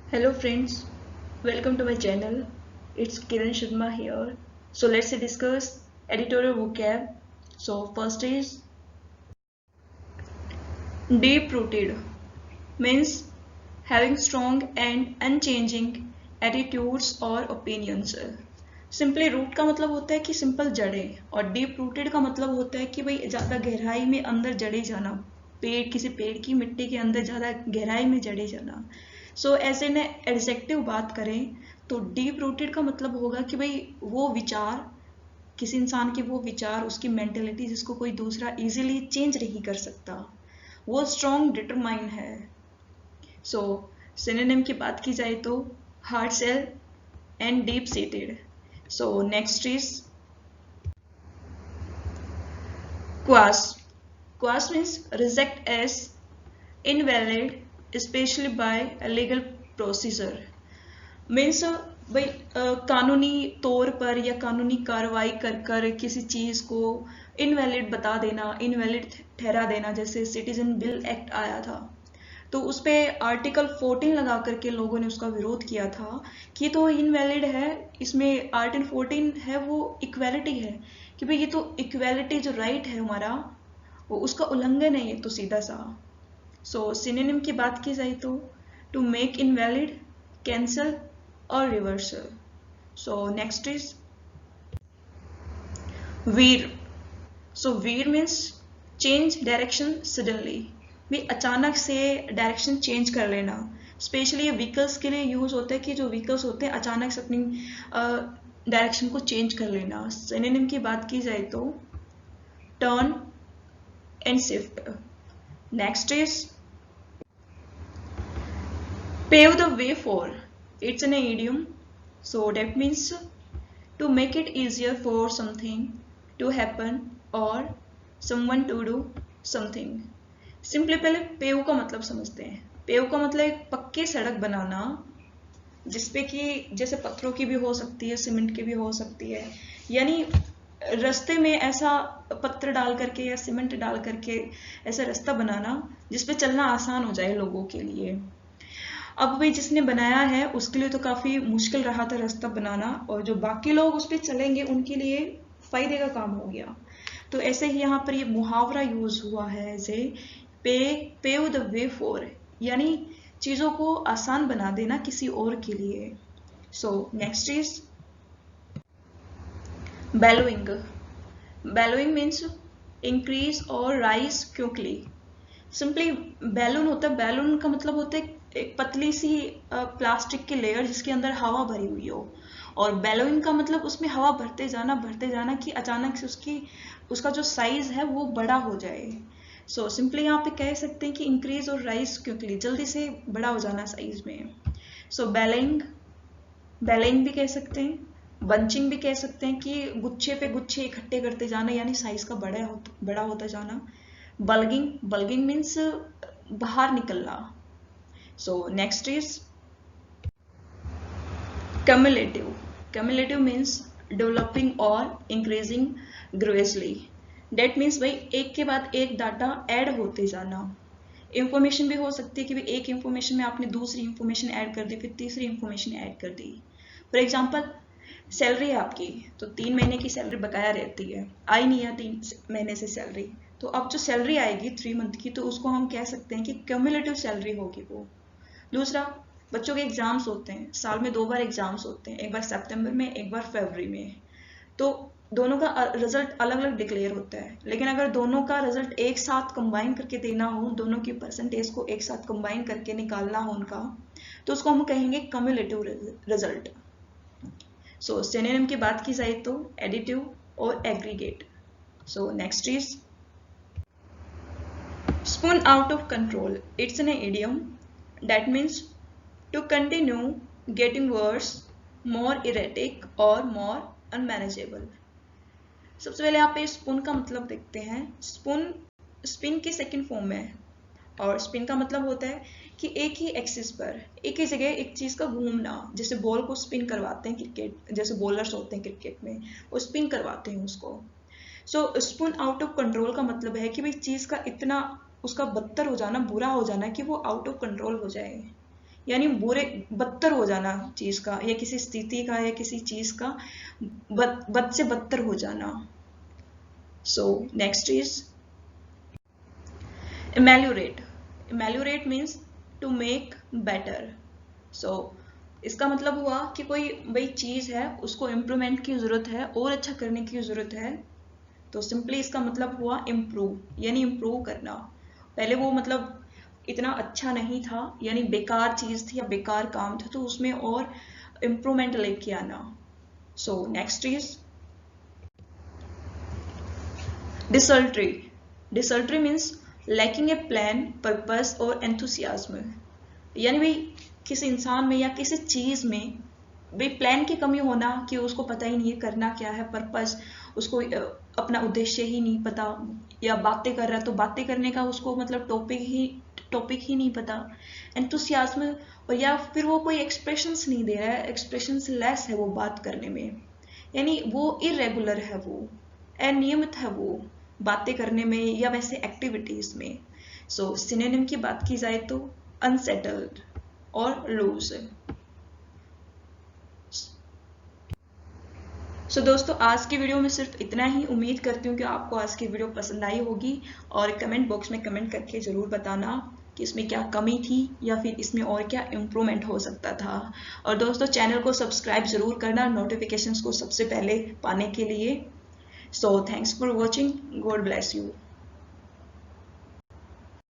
Hello friends, welcome to my channel. It's Kiran Sharma here. So let's discuss editorial vocab. So first is deep rooted, means having strong and unchanging attitudes or opinions. Simply root का मतलब होता है कि simple जड़े, और deep rooted का मतलब होता है कि भाई ज़्यादा गहराई में अंदर जड़े जाना, पेड़ किसी पेड़ की मिट्टी के अंदर ज़्यादा गहराई में जड़े जाना। सो ऐसे ने एडजेक्टिव बात करें तो डीप रूटेड का मतलब होगा कि भाई वो विचार, किसी इंसान के वो विचार, उसकी मेंटेलिटी जिसको कोई दूसरा इजीली चेंज नहीं कर सकता, वो स्ट्रॉन्ग डिटरमाइन है। सो सिनोनिम की बात की जाए तो hard sell and deep seated. So next is quash. Quash means reject as invalid specially by legal procedure. Means भाई कानूनी तौर पर या कानूनी कार्रवाई कर कर किसी चीज़ को इनवैलिड बता देना, इनवैलिड ठहरा देना। जैसे सिटीजन बिल एक्ट आया था तो उस पर आर्टिकल 14 लगा करके लोगों ने उसका विरोध किया था कि तो इनवैलिड है, इसमें आर्टिकल 14 है वो इक्वेलिटी है, कि भाई ये तो इक्वेलिटी जो राइट है हमारा वो उसका उल्लंघन है ये तो सीधा सा। सो सिनोनिम की बात की जाए तो टू मेक इनवैलिड, कैंसल और reversal. So next is Veer. So Veer means change direction suddenly, भी अचानक से डायरेक्शन चेंज कर लेना। स्पेशली ये व्हीकल्स के लिए यूज होता है कि जो व्हीकल्स होते हैं अचानक से अपनी डायरेक्शन को चेंज कर लेना। सिनोनिम की बात की जाए तो turn and shift. Next is pave the way for. It's an idiom, so that means to make it easier for something to happen or someone to do something. Simply पहले pave का मतलब समझते हैं। पेव का मतलब एक पक्की सड़क बनाना, जिसपे कि जैसे पत्थरों की भी हो सकती है, सीमेंट की भी हो सकती है, यानी रास्ते में ऐसा पत्थर डाल करके या सीमेंट डाल करके ऐसा रास्ता बनाना जिसपे चलना आसान हो जाए लोगों के लिए। अब भाई जिसने बनाया है उसके लिए तो काफी मुश्किल रहा था रास्ता बनाना, और जो बाकी लोग उस पर चलेंगे उनके लिए फायदे का काम हो गया। तो ऐसे ही यहाँ पर ये मुहावरा यूज हुआ है एजे पेव द वे फॉर, यानी चीजों को आसान बना देना किसी और के लिए। So next is ballooning. Ballooning means increase और राइज क्विकली। सिंपली बैलून होता है, बैलून का मतलब होता है एक पतली सी प्लास्टिक की लेयर जिसके अंदर हवा भरी हुई हो, और बैलून का मतलब उसमें हवा भरते जाना कि अचानक से उसका जो साइज है वो बड़ा हो जाए। सो सिंपली यहाँ पे कह सकते हैं कि इंक्रीज और राइज क्विकली, जल्दी से बड़ा हो जाना साइज में। सो बैलिंग, बैलिंग भी कह सकते हैं, बंचिंग भी कह सकते हैं कि गुच्छे पे गुच्छे इकट्ठे करते जाना, यानी साइज का बड़ा होता जाना। बल्गिंग, बल्गिंग मीन्स बाहर निकलना। सो next is cumulative. Cumulative means developing or increasing gradually. That means भाई एक के बाद एक डाटा ऐड होते जाना। इंफॉर्मेशन भी हो सकती है कि भाई एक इंफॉर्मेशन में आपने दूसरी इंफॉर्मेशन ऐड कर दी, फिर तीसरी इंफॉर्मेशन ऐड कर दी। फॉर एग्जाम्पल सैलरी है आपकी, तो 3 महीने की सैलरी बकाया रहती है, आई नहीं है 3 महीने से सैलरी, तो अब जो सैलरी आएगी 3 मंथ की, तो उसको हम कह सकते हैं कि क्यूमुलेटिव सैलरी होगी वो। दूसरा, बच्चों के एग्जाम्स होते हैं, साल में 2 बार एग्जाम्स होते हैं, एक बार सितंबर में, एक बार फरवरी में, तो दोनों का रिजल्ट अलग अलग डिक्लेयर होता है। लेकिन अगर दोनों का रिजल्ट एक साथ कंबाइन करके देना हो, दोनों की परसेंटेज को एक साथ कंबाइन करके निकालना हो उनका, तो उसको हम कहेंगे कम्युलेटिव रिजल्ट। सो सिनोनिम की बात की जाए तो एडिटिव और aggregate. So next is spoon out of control. It's an idiom that means to continue getting worse, more erratic or more unmanageable. सबसे पहले आप ये स्पून का मतलब देखते हैं। स्पून स्पिन की सेकंड फॉर्म है, और स्पिन का मतलब होता है कि एक ही एक्सिस पर एक ही जगह एक चीज का घूमना। जैसे बॉल को स्पिन करवाते हैं क्रिकेट, जैसे बॉलर्स होते हैं क्रिकेट में, वो स्पिन करवाते हैं उसको। सो स्पून आउट ऑफ कंट्रोल का मतलब है कि भाई चीज का इतना उसका बदतर हो जाना, बुरा हो जाना कि वो आउट ऑफ कंट्रोल हो जाए, यानी बुरे बदतर हो जाना चीज का, या किसी स्थिति का, या किसी चीज का बद से बदतर हो जाना। So next is ameliorate. Ameliorate means to make better. So इसका मतलब हुआ कि कोई भाई चीज है, उसको इम्प्रूवमेंट की जरूरत है और अच्छा करने की जरूरत है, तो सिंपली इसका मतलब हुआ इम्प्रूव, यानी इम्प्रूव करना। पहले वो मतलब इतना अच्छा नहीं था, यानी बेकार चीज थी या बेकार काम था, तो उसमें और इम्प्रूवमेंट लेके आना। सो next is डिसल्ट्री। डिसल्ट्री means lacking A plan, purpose और एंथुसियाज्म। यानी भाई किसी इंसान में या किसी चीज में भाई प्लान की कमी होना, कि उसको पता ही नहीं है करना क्या है, पर्पस उसको अपना उद्देश्य ही नहीं पता, या बातें कर रहा है तो बातें करने का उसको मतलब टॉपिक ही नहीं पता। एंथुसियाज्म, और या फिर वो कोई एक्सप्रेशंस नहीं दे रहा है, एक्सप्रेशंस लेस है वो बात करने में, यानी वो इरेगुलर है, वो अनियमित है वो बातें करने में या वैसे एक्टिविटीज में। सो सिनोनिम की बात की जाए तो अनसेटल्ड और लूज। सो दोस्तों आज की वीडियो में सिर्फ इतना ही। उम्मीद करती हूँ कि आपको आज की वीडियो पसंद आई होगी, और कमेंट बॉक्स में कमेंट करके ज़रूर बताना कि इसमें क्या कमी थी या फिर इसमें और क्या इम्प्रूवमेंट हो सकता था। और दोस्तों चैनल को सब्सक्राइब ज़रूर करना नोटिफिकेशंस को सबसे पहले पाने के लिए। So thanks for watching, God bless you.